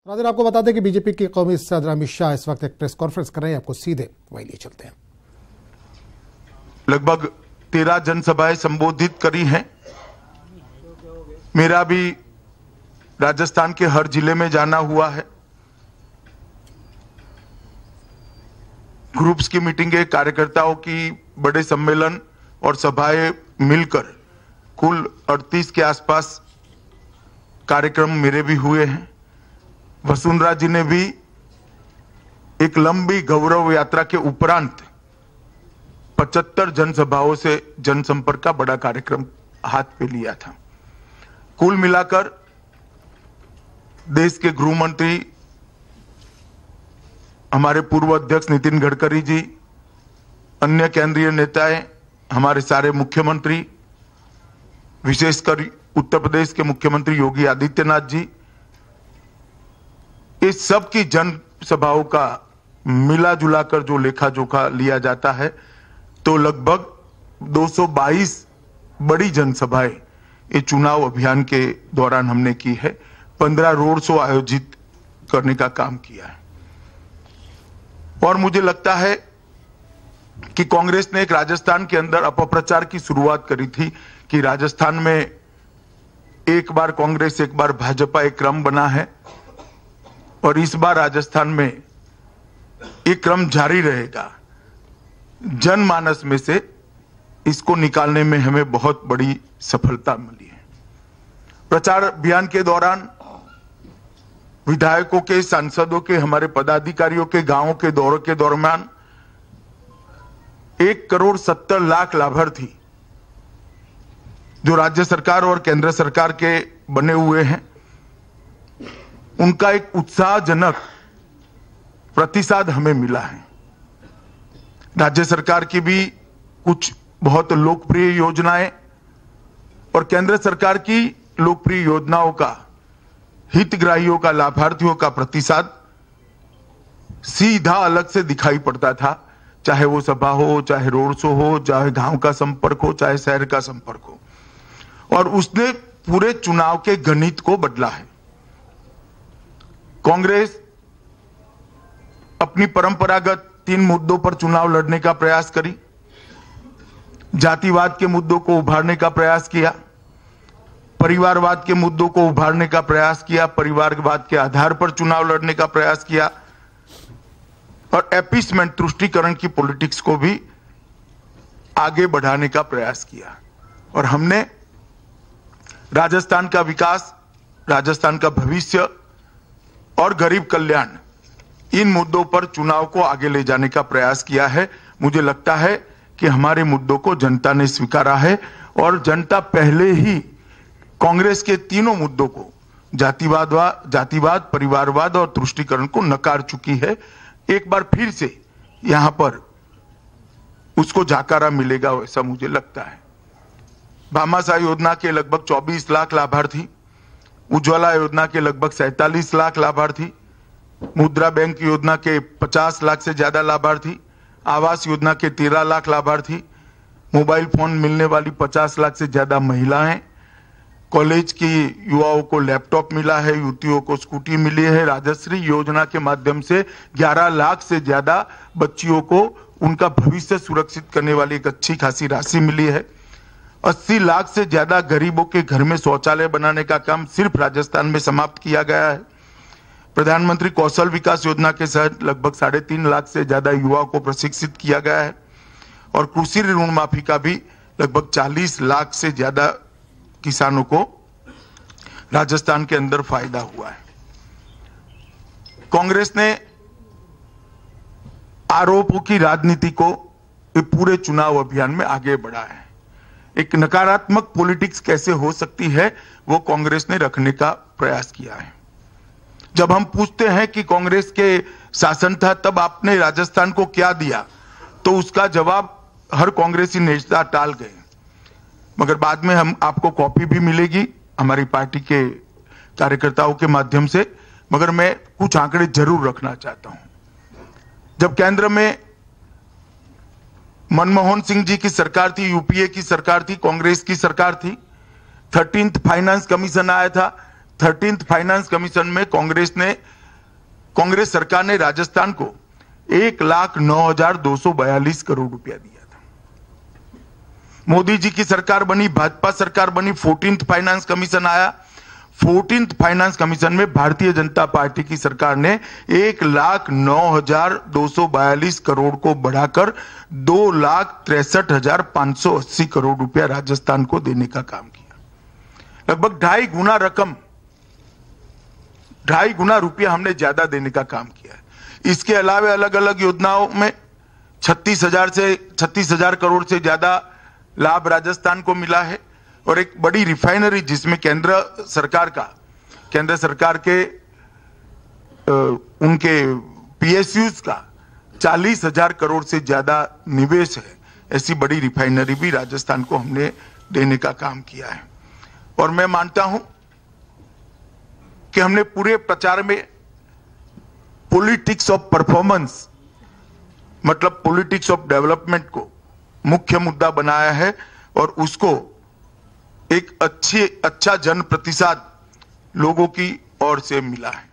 नाज़रीन, आपको बता दें कि बीजेपी के कौमी सदर अमित शाह इस वक्त एक प्रेस कॉन्फ्रेंस कर रहे हैं। आपको सीधे वही लिए चलते हैं। लगभग 13 जनसभाएं संबोधित करी हैं। मेरा भी राजस्थान के हर जिले में जाना हुआ है। ग्रुप्स की मीटिंगें, कार्यकर्ताओं की बड़े सम्मेलन और सभाएं मिलकर कुल 38 के आसपास कार्यक्रम मेरे भी हुए हैं। वसुंधरा जी ने भी एक लंबी गौरव यात्रा के उपरांत 75 जनसभाओं से जनसंपर्क का बड़ा कार्यक्रम हाथ पे लिया था। कुल मिलाकर देश के गृह मंत्री, हमारे पूर्व अध्यक्ष नितिन गडकरी जी, अन्य केंद्रीय नेताएं, हमारे सारे मुख्यमंत्री, विशेषकर उत्तर प्रदेश के मुख्यमंत्री योगी आदित्यनाथ जी, इस सब की जनसभाओं का मिला जुला कर जो लेखा जोखा लिया जाता है तो लगभग 222 बड़ी जनसभाएं ये चुनाव अभियान के दौरान हमने की है। 15 रोड शो आयोजित करने का काम किया है। और मुझे लगता है कि कांग्रेस ने एक राजस्थान के अंदर अपप्रचार की शुरुआत करी थी कि राजस्थान में एक बार कांग्रेस एक बार भाजपा एक क्रम बना है और इस बार राजस्थान में एक क्रम जारी रहेगा। जनमानस में से इसको निकालने में हमें बहुत बड़ी सफलता मिली है। प्रचार अभियान के दौरान विधायकों के, सांसदों के, हमारे पदाधिकारियों के गांवों के दौरे के दौरान 1,70,00,000 लाभार्थी जो राज्य सरकार और केंद्र सरकार के बने हुए हैं, उनका एक उत्साहजनक प्रतिसाद हमें मिला है। राज्य सरकार की भी कुछ बहुत लोकप्रिय योजनाएं और केंद्र सरकार की लोकप्रिय योजनाओं का, हितग्राहियों का, लाभार्थियों का प्रतिसाद सीधा अलग से दिखाई पड़ता था। चाहे वो सभा हो, चाहे रोड शो हो, चाहे गांव का संपर्क हो, चाहे शहर का संपर्क हो, और उसने पूरे चुनाव के गणित को बदला है। कांग्रेस अपनी परंपरागत 3 मुद्दों पर चुनाव लड़ने का प्रयास करी। जातिवाद के मुद्दों को उभारने का प्रयास किया, परिवारवाद के मुद्दों को उभारने का प्रयास किया, परिवारवाद के आधार पर चुनाव लड़ने का प्रयास किया और एपीसमेंट, तुष्टीकरण की पॉलिटिक्स को भी आगे बढ़ाने का प्रयास किया। और हमने राजस्थान का विकास, राजस्थान का भविष्य और गरीब कल्याण, इन मुद्दों पर चुनाव को आगे ले जाने का प्रयास किया है। मुझे लगता है कि हमारे मुद्दों को जनता ने स्वीकारा है और जनता पहले ही कांग्रेस के तीनों मुद्दों को, जातिवाद, परिवारवाद और तुष्टीकरण को नकार चुकी है। एक बार फिर से यहां पर उसको जाकारा मिलेगा, वैसा मुझे लगता है। भामाशाह योजना के लगभग 24 लाख लाभार्थी, उज्ज्वला योजना के लगभग 47 लाख लाभार्थी, मुद्रा बैंक योजना के 50 लाख से ज्यादा लाभार्थी, आवास योजना के 13 लाख लाभार्थी, मोबाइल फोन मिलने वाली 50 लाख से ज्यादा महिलाएं, कॉलेज की युवाओं को लैपटॉप मिला है, युवतियों को स्कूटी मिली है, राजश्री योजना के माध्यम से 11 लाख से ज्यादा बच्चियों को उनका भविष्य सुरक्षित करने वाली एक अच्छी खासी राशि मिली है। 80 लाख से ज्यादा गरीबों के घर में शौचालय बनाने का काम सिर्फ राजस्थान में समाप्त किया गया है। प्रधानमंत्री कौशल विकास योजना के तहत लगभग 3.5 लाख से ज्यादा युवाओं को प्रशिक्षित किया गया है और कृषि ऋण माफी का भी लगभग 40 लाख से ज्यादा किसानों को राजस्थान के अंदर फायदा हुआ है। कांग्रेस ने आरोपों की राजनीति को पूरे चुनाव अभियान में आगे बढ़ाया है। एक नकारात्मक पॉलिटिक्स कैसे हो सकती है, वो कांग्रेस ने रखने का प्रयास किया है। जब हम पूछते हैं कि कांग्रेस के शासन था तब आपने राजस्थान को क्या दिया, तो उसका जवाब हर कांग्रेसी नेता टाल गए। मगर बाद में हम आपको कॉपी भी मिलेगी हमारी पार्टी के कार्यकर्ताओं के माध्यम से, मगर मैं कुछ आंकड़े जरूर रखना चाहता हूं। जब केंद्र में मनमोहन सिंह जी की सरकार थी, यूपीए की सरकार थी, कांग्रेस की सरकार थी, 13th फाइनेंस कमीशन आया था, 13th फाइनेंस कमीशन में कांग्रेस सरकार ने राजस्थान को 1,09,242 करोड़ रुपया दिया था। मोदी जी की सरकार बनी, भाजपा सरकार बनी, 14th फाइनेंस कमीशन आया। 14th फाइनेंस कमीशन में भारतीय जनता पार्टी की सरकार ने 1,09,242 करोड़ को बढ़ाकर 2,63,580 करोड़ रुपया राजस्थान को देने का काम किया। लगभग 2.5 गुना रुपया हमने ज्यादा देने का काम किया है। इसके अलावा अलग अलग योजनाओं में 36,000 करोड़ से ज्यादा लाभ राजस्थान को मिला है और एक बड़ी रिफाइनरी जिसमें केंद्र सरकार के उनके पीएसयूज का 40,000 करोड़ से ज्यादा निवेश है, ऐसी बड़ी रिफाइनरी भी राजस्थान को हमने देने का काम किया है। और मैं मानता हूं कि हमने पूरे प्रचार में पॉलिटिक्स ऑफ परफॉर्मेंस मतलब पॉलिटिक्स ऑफ डेवलपमेंट को मुख्य मुद्दा बनाया है और उसको एक अच्छा जन प्रतिसाद लोगों की ओर से मिला है।